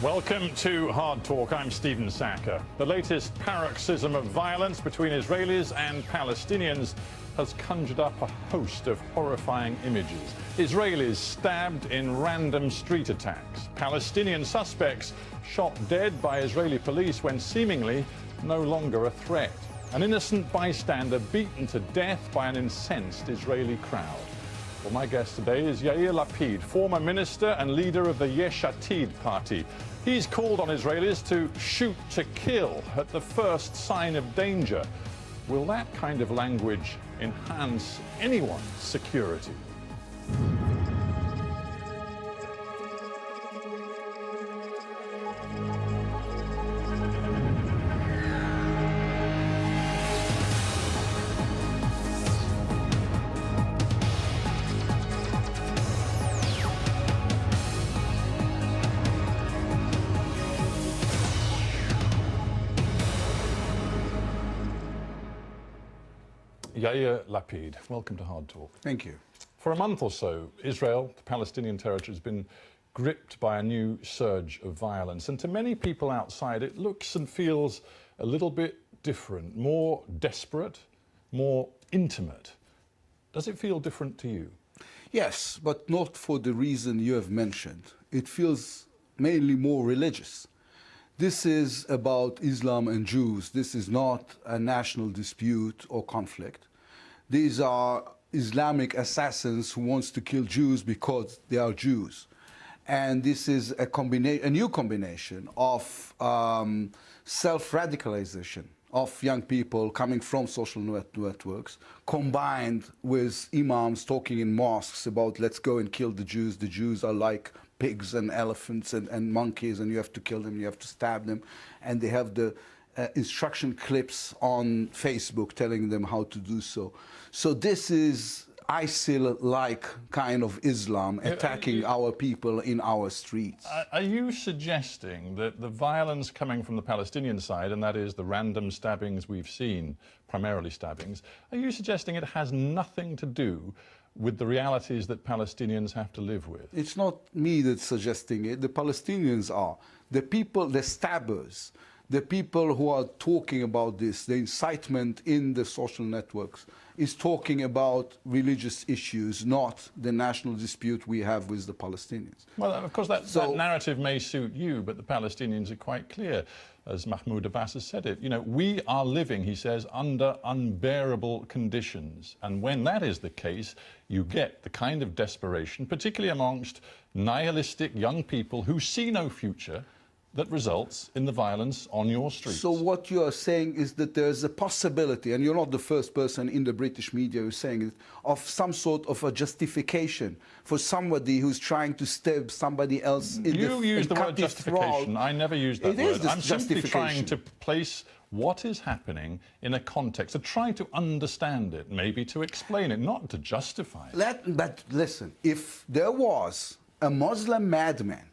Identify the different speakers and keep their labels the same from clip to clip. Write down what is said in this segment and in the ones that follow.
Speaker 1: Welcome to Hard Talk. I'm Stephen Sackur. The latest paroxysm of violence between Israelis and Palestinians has conjured up a host of horrifying images. Israelis stabbed in random street attacks. Palestinian suspects shot dead by Israeli police when seemingly no longer a threat. An innocent bystander beaten to death by an incensed Israeli crowd. Well, my guest today is Yair Lapid, former minister and leader of the Yesh Atid party. He's called on Israelis to shoot to kill at the first sign of danger. Will that kind of language enhance anyone's security? Yair Lapid, welcome to Hard Talk.
Speaker 2: Thank you.
Speaker 1: For a month or so, Israel, the Palestinian territory, has been gripped by a new surge of violence. And to many people outside, it looks and feels a little bit different, more desperate, more intimate. Does it feel different to you?
Speaker 2: Yes, but not for the reason you have mentioned. It feels mainly more religious. This is about Islam and Jews. This is not a national dispute or conflict. These are Islamic assassins who wants to kill Jews because they are Jews. And this is a new combination of self-radicalization of young people coming from social networks, combined with imams talking in mosques about let's go and kill the Jews. The Jews are like pigs and elephants and monkeys, and you have to kill them, you have to stab them. And they have the instruction clips on Facebook telling them how to do so. So this is ISIL-like kind of Islam attacking our people in our streets.
Speaker 1: Are you suggesting that the violence coming from the Palestinian side, and that is the random stabbings we've seen, primarily stabbings, are you suggesting it has nothing to do with the realities that Palestinians have to live with?
Speaker 2: It's not me that's suggesting it. The Palestinians are. The people, the stabbers, the people who are talking about this, the incitement in the social networks, is talking about religious issues, not the national dispute we have with the Palestinians.
Speaker 1: Well, of course, that narrative may suit you, but the Palestinians are quite clear, as Mahmoud Abbas has said it. You know, we are living, he says, under unbearable conditions. And when that is the case, you get the kind of desperation, particularly amongst nihilistic young people who see no future, that results in the violence on your streets.
Speaker 2: So what you are saying is that there's a possibility, and you're not the first person in the British media who's saying it, of some sort of a justification for somebody who's trying to stab somebody else in
Speaker 1: You use the word justification. I never use that word. I'm simply trying to place what is happening in a context, to try to understand it, maybe to explain it, not to justify it.
Speaker 2: But listen, if there was a Muslim madman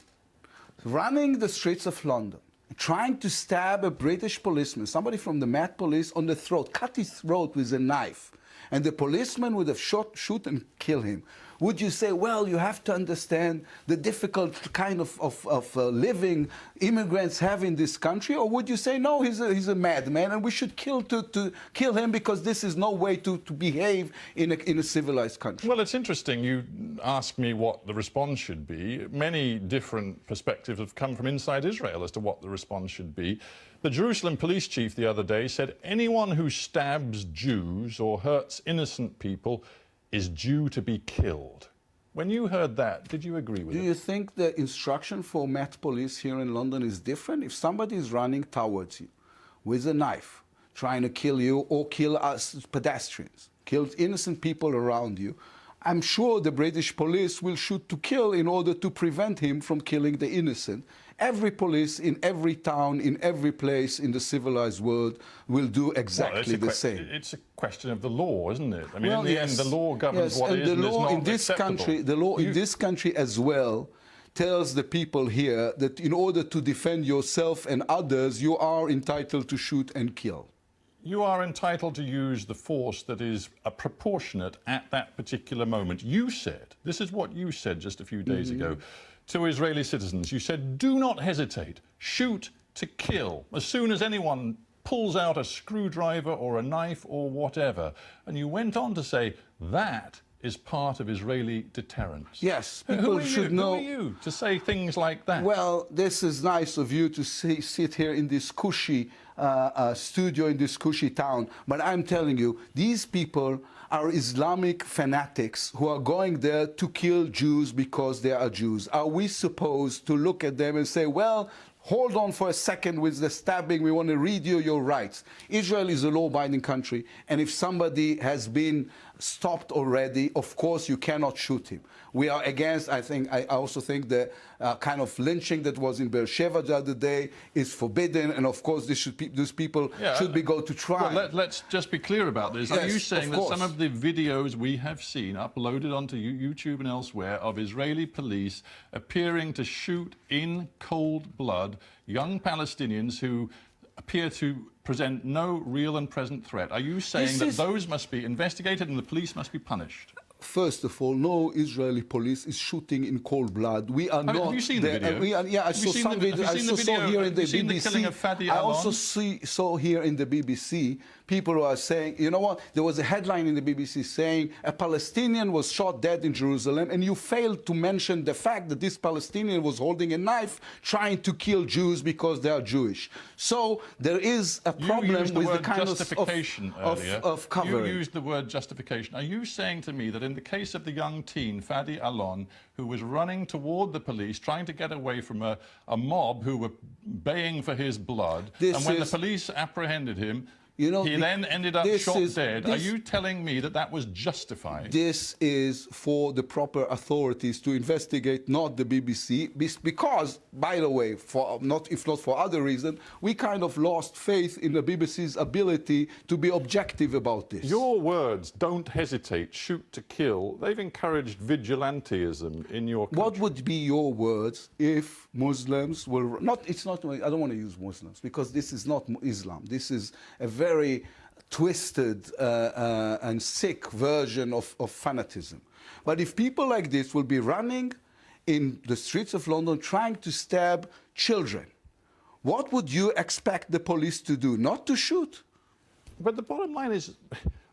Speaker 2: running the streets of London, trying to stab a British policeman, somebody from the Met Police, on the throat, cut his throat with a knife, and the policeman would have shoot and kill him, would you say, well, you have to understand the difficult kind of living immigrants have in this country? Or would you say, no, he's a madman and we should kill him because this is no way to behave in a civilized country?
Speaker 1: Well, it's interesting. You ask me what the response should be. Many different perspectives have come from inside Israel as to what the response should be. The Jerusalem police chief the other day said anyone who stabs Jews or hurts innocent people is due to be killed. When you heard that, did you agree with it?
Speaker 2: Do you think the instruction for Met Police here in London is different? If somebody is running towards you with a knife, trying to kill you or kill us pedestrians, kill innocent people around you, I'm sure the British police will shoot to kill in order to prevent him from killing the innocent. Every police in every town, in every place in the civilized world will do exactly the same.
Speaker 1: It's a question of the law, isn't it? I mean, in the end, the law governs what is and is not acceptable.
Speaker 2: The law in this country as well tells the people here that in order to defend yourself and others, you are entitled to shoot and kill.
Speaker 1: You are entitled to use the force that is proportionate at that particular moment. You said, this is what you said just a few days ago to Israeli citizens. You said, do not hesitate, shoot to kill. As soon as anyone pulls out a screwdriver or a knife or whatever. And you went on to say that is part of Israeli deterrence.
Speaker 2: Yes, people should know.
Speaker 1: Who are you to say things like that?
Speaker 2: Well, this is nice of you to sit here in this cushy studio in this cushy town, but I'm telling you, these people are Islamic fanatics who are going there to kill Jews because they are Jews. Are we supposed to look at them and say, well, hold on for a second with the stabbing, we want to read you your rights? Israel is a law-abiding country, and if somebody has been stopped already, of course you cannot shoot him. We are against, I also think the kind of lynching that was in Beersheba the other day is forbidden, and of course these people should go to trial.
Speaker 1: Well, let's just be clear about this.
Speaker 2: Yes,
Speaker 1: are you saying that
Speaker 2: course.
Speaker 1: some of the videos we have seen uploaded onto YouTube and elsewhere of Israeli police appearing to shoot in cold blood young Palestinians who appear to present no real and present threat, are you saying that those must be investigated and the police must be punished?
Speaker 2: First of all, no Israeli police is shooting in cold blood. We are not.
Speaker 1: Have you seen the video?
Speaker 2: I saw some video. I saw here in the BBC.
Speaker 1: The killing of Fadi
Speaker 2: I
Speaker 1: Alon?
Speaker 2: also saw here in the BBC people who are saying, you know what? There was a headline in the BBC saying a Palestinian was shot dead in Jerusalem, and you failed to mention the fact that this Palestinian was holding a knife trying to kill Jews because they are Jewish. So there is a problem with the kind of covering.
Speaker 1: You used the word justification. Are you saying to me that in the case of the young teen, Fadi Alon, who was running toward the police, trying to get away from a mob who were baying for his blood, and when the police apprehended him, he then ended up shot dead. Are you telling me that that was justified?
Speaker 2: This is for the proper authorities to investigate, not the BBC, because, by the way, if not for other reasons, we kind of lost faith in the BBC's ability to be objective about this.
Speaker 1: Your words, don't hesitate, shoot to kill, they've encouraged vigilantism in your country.
Speaker 2: What would be your words if Muslims were not, I don't want to use Muslims, because this is not Islam. This is a very twisted and sick version of fanatism. But if people like this will be running in the streets of London trying to stab children, what would you expect the police to do? Not to shoot.
Speaker 1: But the bottom line is,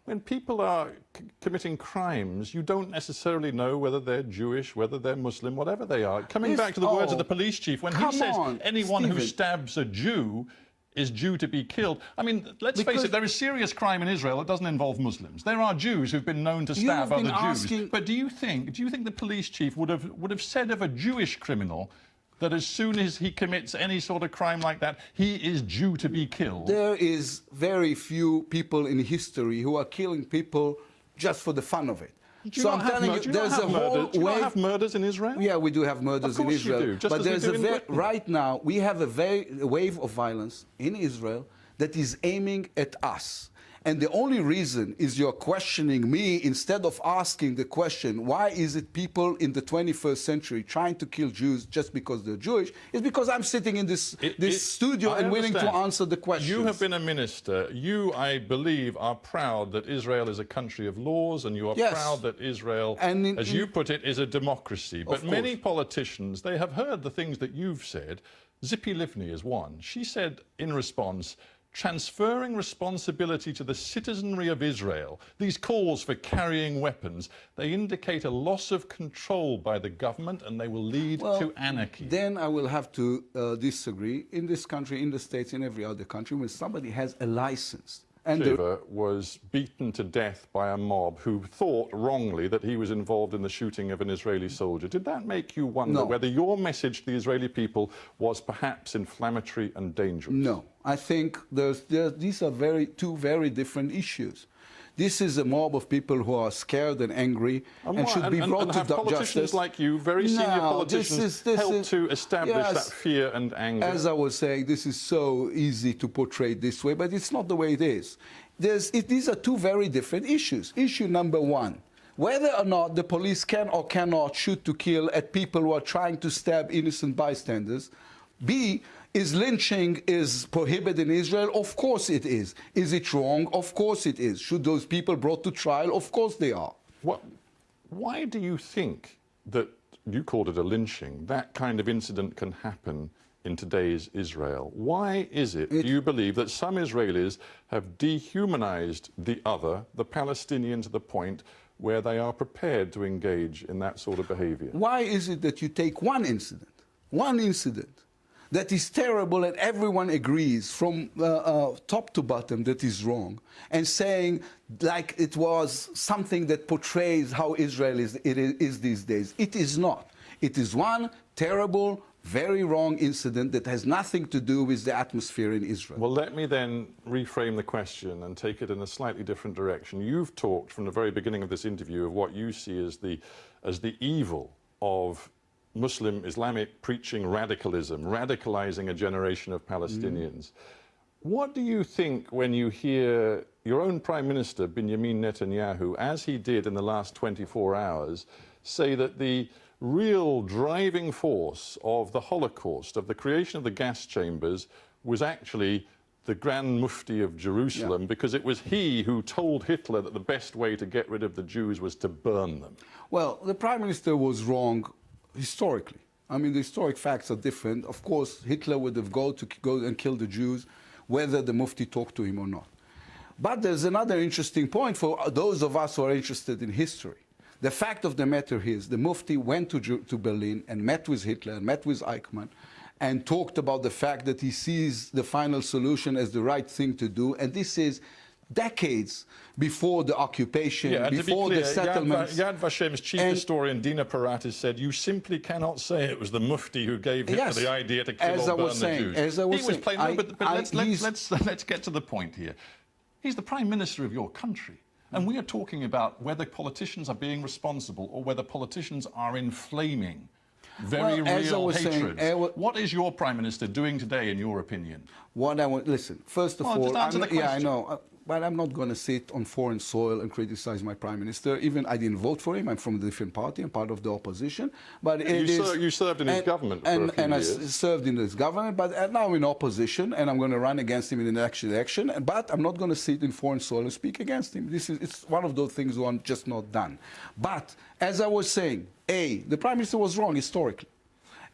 Speaker 1: when people are committing crimes, you don't necessarily know whether they're Jewish, whether they're Muslim, whatever they are. Coming back to the words of the police chief, when he says anyone who stabs a Jew is due to be killed. I mean, let's face it, there is serious crime in Israel that doesn't involve Muslims. There are Jews who've been known to stab other Jews. But do you think the police chief would have said of a Jewish criminal that as soon as he commits any sort of crime like that, he is due to be killed?
Speaker 2: There is very few people in history who are killing people just for the fun of it.
Speaker 1: So I'm telling you, there's a whole wave. Do you not have murders in Israel?
Speaker 2: Yeah, we do have murders in Israel.
Speaker 1: You do, just
Speaker 2: but
Speaker 1: as
Speaker 2: there's
Speaker 1: we do in Britain.
Speaker 2: right now we have a wave of violence in Israel that is aiming at us. And the only reason is you're questioning me instead of asking the question, why is it people in the 21st century trying to kill Jews just because they're Jewish, is because I'm sitting in this studio and willing to answer the question.
Speaker 1: You have been a minister. You, I believe, are proud that Israel is a country of laws, and you are proud that Israel, as you put it, is a democracy. But many politicians, they have heard the things that you've said. Zippy Livni is one. She said in response, transferring responsibility to the citizenry of Israel, these calls for carrying weapons, they indicate a loss of control by the government, and they will lead to anarchy.
Speaker 2: Then I will have to disagree. In this country, in the States, in every other country, when somebody has a license, and
Speaker 1: was beaten to death by a mob who thought wrongly that he was involved in the shooting of an Israeli soldier. Did that make you wonder whether your message to the Israeli people was perhaps inflammatory and dangerous?
Speaker 2: No. I think these are two very different issues. This is a mob of people who are scared and angry and should be brought to justice.
Speaker 1: Politicians like you, very senior politicians, help to establish that fear and anger.
Speaker 2: As I was saying, this is so easy to portray it this way, but it's not the way it is. These are two very different issues. Issue number one, whether or not the police can or cannot shoot to kill at people who are trying to stab innocent bystanders. B, Is lynching is prohibited in Israel? Of course it is. Is it wrong? Of course it is. Should those people brought to trial? Of course they are.
Speaker 1: Why do you think that, you called it a lynching, that kind of incident can happen in today's Israel? Why is it, do you believe, that some Israelis have dehumanized the other, the Palestinian, to the point where they are prepared to engage in that sort of behavior?
Speaker 2: Why is it that you take one incident that is terrible and everyone agrees from top to bottom that is wrong, and saying like it was something that portrays how Israel is these days? It is not. It is one terrible, very wrong incident that has nothing to do with the atmosphere in Israel.
Speaker 1: Well, let me then reframe the question and take it in a slightly different direction. You've talked from the very beginning of this interview of what you see as the evil of Muslim Islamic preaching radicalism, radicalizing a generation of Palestinians. What do you think when you hear your own Prime Minister, Benjamin Netanyahu, as he did in the last 24 hours, say that the real driving force of the Holocaust, of the creation of the gas chambers, was actually the Grand Mufti of Jerusalem, because it was he who told Hitler that the best way to get rid of the Jews was to burn them?
Speaker 2: Well, the Prime Minister was wrong historically. I mean, the historic facts are different. Of course, Hitler would have go and kill the Jews, whether the Mufti talked to him or not. But there's another interesting point for those of us who are interested in history. The fact of the matter is, the Mufti went to Berlin and met with Hitler and met with Eichmann and talked about the fact that he sees the final solution as the right thing to do. And this is decades before the occupation, before the settlements.
Speaker 1: Yad Vashem's chief historian, Dina Paratis, said, you simply cannot say it was the Mufti who gave Hitler the idea to kill or burn the Jews.
Speaker 2: As I was saying,
Speaker 1: let's get to the point here. He's the Prime Minister of your country. And we are talking about whether politicians are being responsible or whether politicians are inflaming very real hatred. What is your Prime Minister doing today, in your opinion?
Speaker 2: Listen, first of all,
Speaker 1: just answer the question.
Speaker 2: I know. But I'm not going to sit on foreign soil and criticize my prime minister. Even I didn't vote for him. I'm from a different party. I'm part of the opposition. But
Speaker 1: you served in his government for a few years.
Speaker 2: I served in his government, but now I'm in opposition, and I'm going to run against him in the next election. But I'm not going to sit in foreign soil and speak against him. It's one of those things I'm just not done. But as I was saying, the prime minister was wrong historically.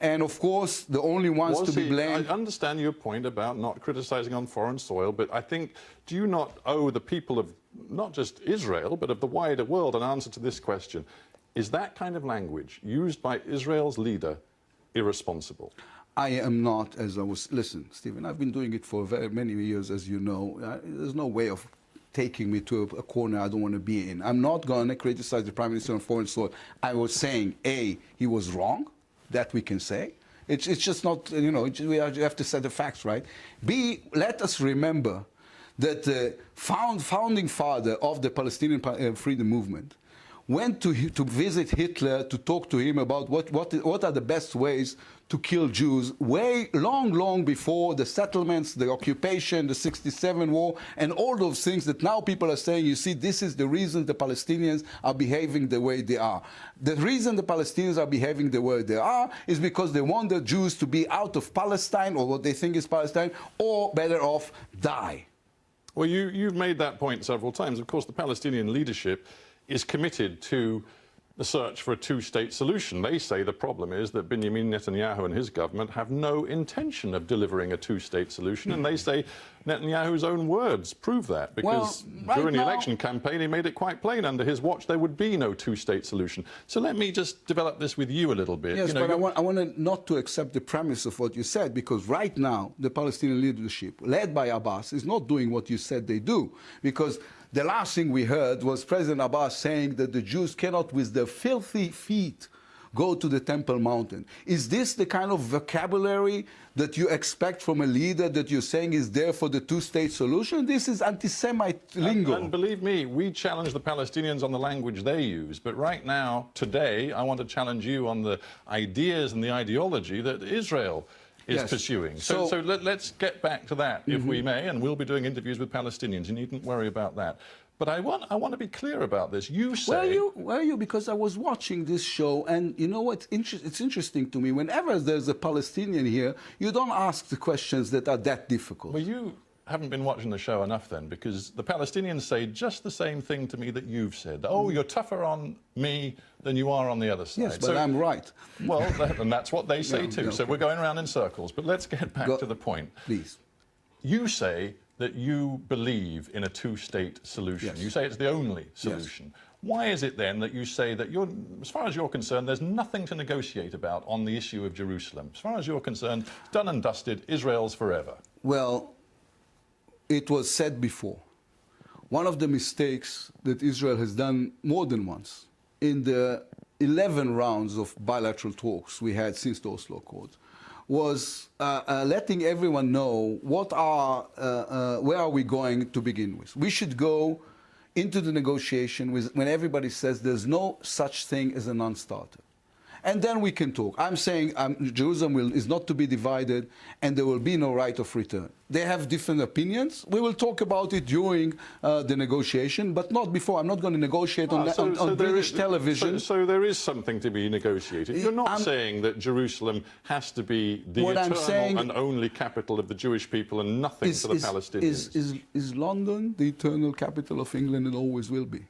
Speaker 2: And of course, the only ones to be blamed.
Speaker 1: I understand your point about not criticizing on foreign soil, but I think, do you not owe the people of not just Israel, but of the wider world an answer to this question? Is that kind of language used by Israel's leader irresponsible?
Speaker 2: I am not, listen, Stephen, I've been doing it for very many years, as you know. There's no way of taking me to a corner I don't want to be in. I'm not going to criticize the prime minister on foreign soil. I was saying, he was wrong. That we can say. It's just not, we have to set the facts right. Let us remember that the founding father of the Palestinian freedom movement went to visit Hitler to talk to him about what are the best ways to kill Jews long before the settlements, the occupation, the 67 war, and all those things that now people are saying, you see, this is the reason the Palestinians are behaving the way they are. The reason the Palestinians are behaving the way they are is because they want the Jews to be out of Palestine, or what they think is Palestine, or better off, die.
Speaker 1: Well, you've made that point several times. Of course, the Palestinian leadership is committed to the search for a two-state solution. They say the problem is that Benjamin Netanyahu and his government have no intention of delivering a two-state solution, and they say Netanyahu's own words prove that, because during the election campaign he made it quite plain under his watch there would be no two-state solution. So let me just develop this with you a little bit.
Speaker 2: Yes, but I want not to accept the premise of what you said, because right now the Palestinian leadership, led by Abbas, is not doing what you said they do, because the last thing we heard was President Abbas saying that the Jews cannot, with their filthy feet, go to the Temple Mountain. Is this the kind of vocabulary that you expect from a leader that you're saying is there for the two-state solution? This is anti-Semite lingo.
Speaker 1: And believe me, we challenge the Palestinians on the language they use. But right now, today, I want to challenge you on the ideas and the ideology that Israel is pursuing. So let's get back to that, if we may, and we'll be doing interviews with Palestinians. You needn't worry about that. But I want to be clear about this. You say...
Speaker 2: Were you? Because I was watching this show, and you know what? It's interesting to me. Whenever there's a Palestinian here, you don't ask the questions that are that difficult.
Speaker 1: Well, you haven't been watching the show enough then, because the Palestinians say just the same thing to me that you've said. Oh, you're tougher on me than you are on the other side.
Speaker 2: Yes, but I'm right.
Speaker 1: Well, and that's what they say too.
Speaker 2: Okay.
Speaker 1: So we're going around in circles. But let's get back to the point.
Speaker 2: Please.
Speaker 1: You say that you believe in a two-state solution.
Speaker 2: Yes.
Speaker 1: You say it's the only solution. Yes. Why is it then that you say that as far as you're concerned, there's nothing to negotiate about on the issue of Jerusalem? As far as you're concerned, done and dusted, Israel's forever.
Speaker 2: Well, it was said before. One of the mistakes that Israel has done more than once in the 11 rounds of bilateral talks we had since the Oslo Accords was letting everyone know where are we going to begin with. We should go into the negotiation when everybody says there's no such thing as a non-starter. And then we can talk. I'm saying Jerusalem is not to be divided, and there will be no right of return. They have different opinions. We will talk about it during the negotiation, but not before. I'm not going to negotiate on British television.
Speaker 1: So there is something to be negotiated. You're not saying that Jerusalem has to be the eternal and only capital of the Jewish people and nothing for the Palestinians.
Speaker 2: Is London the eternal capital of England and always will be?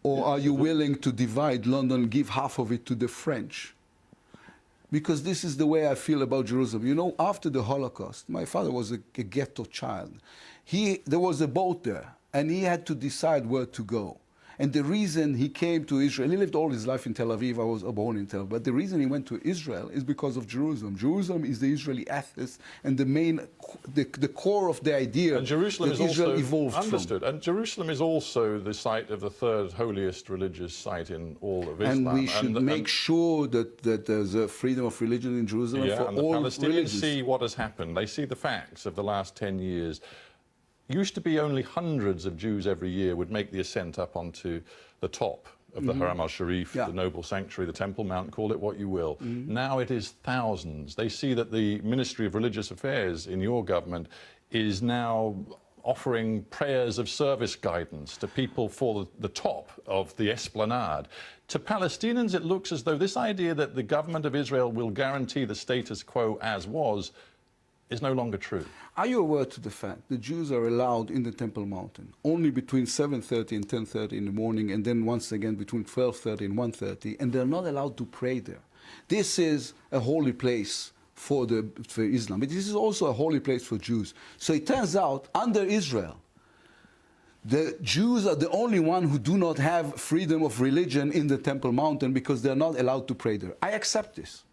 Speaker 2: Or are you willing to divide London and give half of it to the French? Because this is the way I feel about Jerusalem. You know, after the Holocaust, my father was a ghetto child. There was a boat there, and he had to decide where to go. And the reason he came to Israel, he lived all his life in Tel Aviv. I was born in Tel Aviv. But the reason he went to Israel is because of Jerusalem. Jerusalem is the Israeli ethos and the core of the idea
Speaker 1: and Jerusalem
Speaker 2: that
Speaker 1: is
Speaker 2: Israel
Speaker 1: also
Speaker 2: evolved
Speaker 1: understood.
Speaker 2: from.
Speaker 1: And Jerusalem is also the site of the third holiest religious site in all of Islam.
Speaker 2: And we should make sure that there's a freedom of religion in Jerusalem for
Speaker 1: and
Speaker 2: all
Speaker 1: the Palestinians
Speaker 2: religions.
Speaker 1: see what has happened. They see the facts of the last 10 years. Used to be only hundreds of Jews every year would make the ascent up onto the top of the Haram al-Sharif, the noble sanctuary, the Temple Mount, call it what you will. Now it is thousands. They see that the Ministry of Religious Affairs in your government is now offering prayers of service guidance to people for the top of the esplanade. To Palestinians, it looks as though this idea that the government of Israel will guarantee the status quo as was is no longer true.
Speaker 2: Are you aware to the fact that Jews are allowed in the Temple Mountain only between 7:30 and 10:30 in the morning, and then once again between 12:30 and 1:30, and they're not allowed to pray there? This is a holy place for Islam, but this is also a holy place for Jews. So it turns out, under Israel, the Jews are the only ones who do not have freedom of religion in the Temple Mountain because they're not allowed to pray there. I accept this.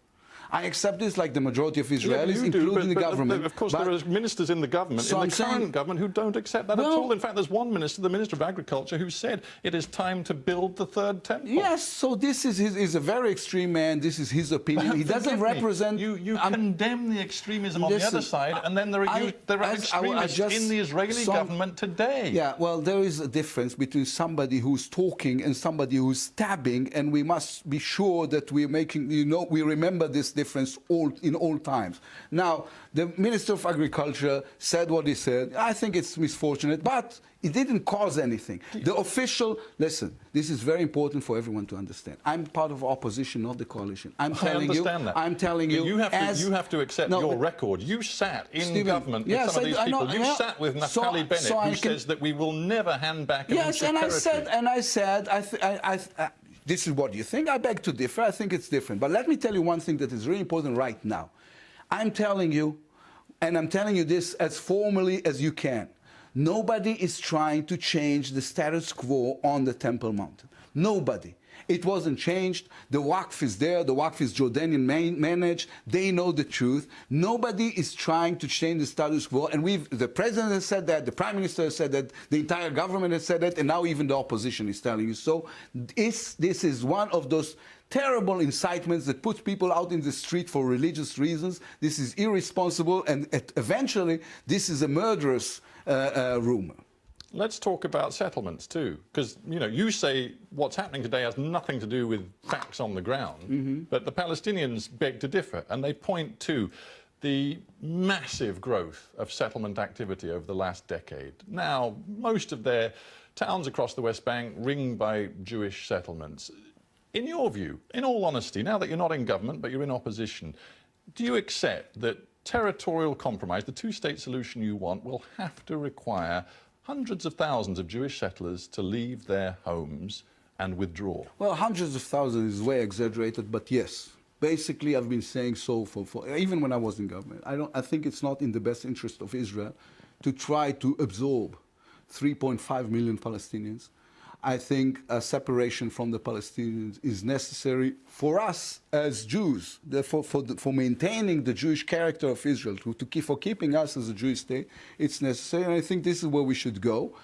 Speaker 2: I accept this like the majority of Israelis, including the government.
Speaker 1: Of course, there are ministers in the government, in the current government, who don't accept that at all. In fact, there's one minister, the Minister of Agriculture, who said it is time to build the third temple.
Speaker 2: Yes, so this is he's a very extreme man. This is his opinion. He doesn't represent...
Speaker 1: You condemn the extremism on the other side, and then there are extremists in the Israeli government today.
Speaker 2: Yeah, well, there is a difference between somebody who's talking and somebody who's stabbing, and we must be sure that we're making, we remember this difference in all times. Now, the Minister of Agriculture said what he said. I think it's misfortunate, but it didn't cause anything. The official, listen, this is very important for everyone to understand. I'm part of opposition, not the coalition. I'm telling you,
Speaker 1: you have to accept your record. You sat in government with some of these people. You sat with Naftali Bennett, who says that we will never hand back an inch of territory.
Speaker 2: And I said, this is what you think. I beg to differ. I think it's different. But let me tell you one thing that is really important right now. I'm telling you, and I'm telling you this as formally as you can, nobody is trying to change the status quo on the Temple Mountain. Nobody. It wasn't changed. The Waqf is there. The Waqf is Jordanian managed. They know the truth. Nobody is trying to change the status quo. And the president has said that, the prime minister has said that, the entire government has said that, and now even the opposition is telling you. So this is one of those terrible incitements that puts people out in the street for religious reasons. This is irresponsible, and eventually this is a murderous rumor.
Speaker 1: Let's talk about settlements too, because you say what's happening today has nothing to do with facts on the ground, but the Palestinians beg to differ, and they point to the massive growth of settlement activity over the last decade. Now, most of their towns across the West Bank ringed by Jewish settlements. In your view, in all honesty, now that you're not in government but you're in opposition, do you accept that territorial compromise, the two-state solution you want, will have to require hundreds of thousands of Jewish settlers to leave their homes and withdraw?
Speaker 2: Well, hundreds of thousands is way exaggerated, but yes. Basically, I've been saying so for even when I was in government. I think it's not in the best interest of Israel to try to absorb 3.5 million Palestinians. I think a separation from the Palestinians is necessary for us as Jews, for maintaining the Jewish character of Israel, for keeping us as a Jewish state. It's necessary, and I think this is where we should go.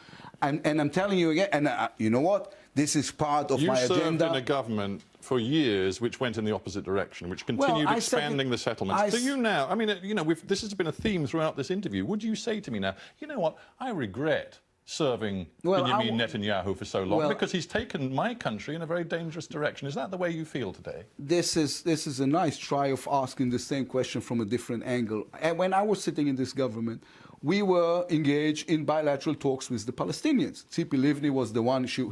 Speaker 2: And I'm telling you again, and you know what? This is part of my agenda.
Speaker 1: You served in a government for years which went in the opposite direction, which continued expanding the settlements. Do you now, I mean, you know, this has been a theme throughout this interview. Would you say to me now, you know what, I regret serving Benjamin Netanyahu for so long because he's taken my country in a very dangerous direction? Is that the way you feel today?
Speaker 2: This is a nice try of asking the same question from a different angle. And when I was sitting in this government, we were engaged in bilateral talks with the Palestinians. Tzipi Livni was the one, she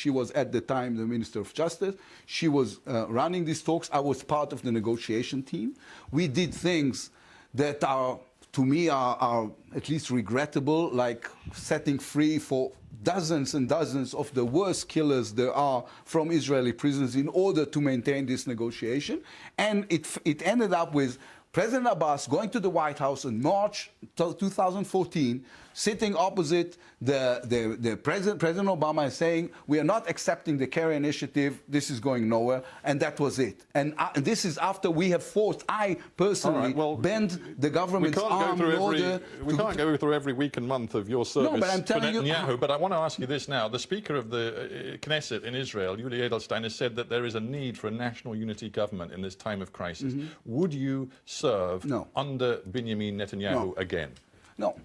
Speaker 2: was at the time the Minister of Justice. She was running these talks. I was part of the negotiation team. We did things that are, to me, are at least regrettable, like setting free for dozens and dozens of the worst killers there are from Israeli prisons in order to maintain this negotiation. And it ended up with President Abbas going to the White House in March 2014, sitting opposite the President Obama, and saying, we are not accepting the Kerry initiative, this is going nowhere, and that was it. And this is after we have forced, I personally, bent the government's arm in order
Speaker 1: We can't go through every week and month of your service for Netanyahu, but I want to ask you this now. The Speaker of the Knesset in Israel, Yuli Edelstein, has said that there is a need for a national unity government in this time of crisis. Would you serve under Benjamin Netanyahu again?
Speaker 2: No.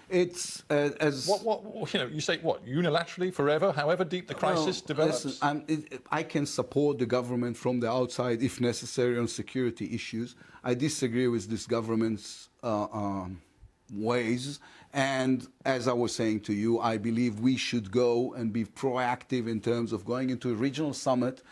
Speaker 2: It's as
Speaker 1: what you know. You say what, unilaterally forever, however deep the crisis develops.
Speaker 2: Listen, I can support the government from the outside if necessary on security issues. I disagree with this government's ways, and as I was saying to you, I believe we should go and be proactive in terms of going into a regional summit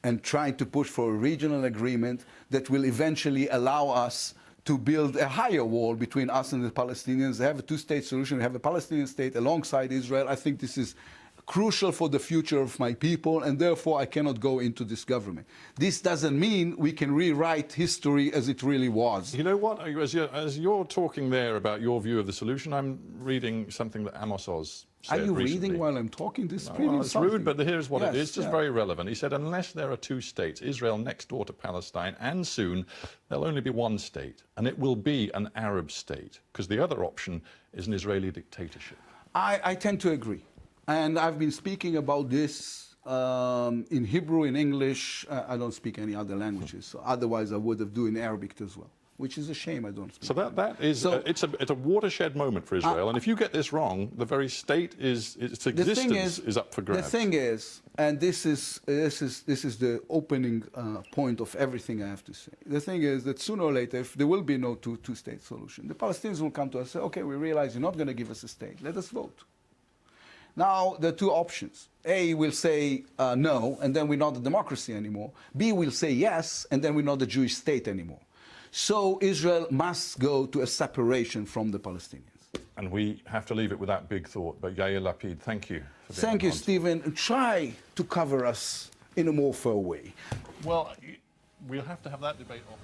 Speaker 2: and trying to push for a regional agreement that will eventually allow us to build a higher wall between us and the Palestinians, have a two-state solution, have a Palestinian state alongside Israel. I think this is crucial for the future of my people, and therefore I cannot go into this government. This doesn't mean we can rewrite history as it really was.
Speaker 1: You know what, as you're talking there about your view of the solution, I'm reading something that Amos Oz said
Speaker 2: Are you
Speaker 1: recently.
Speaker 2: Reading while I'm talking? This is pretty
Speaker 1: well, it's
Speaker 2: something.
Speaker 1: rude, but here's what it is, just very relevant. He said, unless there are two states, Israel next door to Palestine, and soon there'll only be one state, and it will be an Arab state, because the other option is an Israeli dictatorship.
Speaker 2: I tend to agree. And I've been speaking about this in Hebrew, in English. I don't speak any other languages, so otherwise I would have done in Arabic as well, which is a shame I don't speak.
Speaker 1: So that is, it's a watershed moment for Israel, and if you get this wrong, the very state its existence is up for grabs.
Speaker 2: The thing is, and this is the opening point of everything I have to say. The thing is that sooner or later, if there will be no two-state solution, the Palestinians will come to us and say, okay, we realize you're not going to give us a state. Let us vote. Now, there are two options. A will say no, and then we're not a democracy anymore. B will say yes, and then we're not a Jewish state anymore. So Israel must go to a separation from the Palestinians.
Speaker 1: And we have to leave it with that big thought. But Yair Lapid, thank you for being
Speaker 2: Thank you, Stephen. Try to cover us in a more fair way.
Speaker 1: Well, we'll have to have that debate off.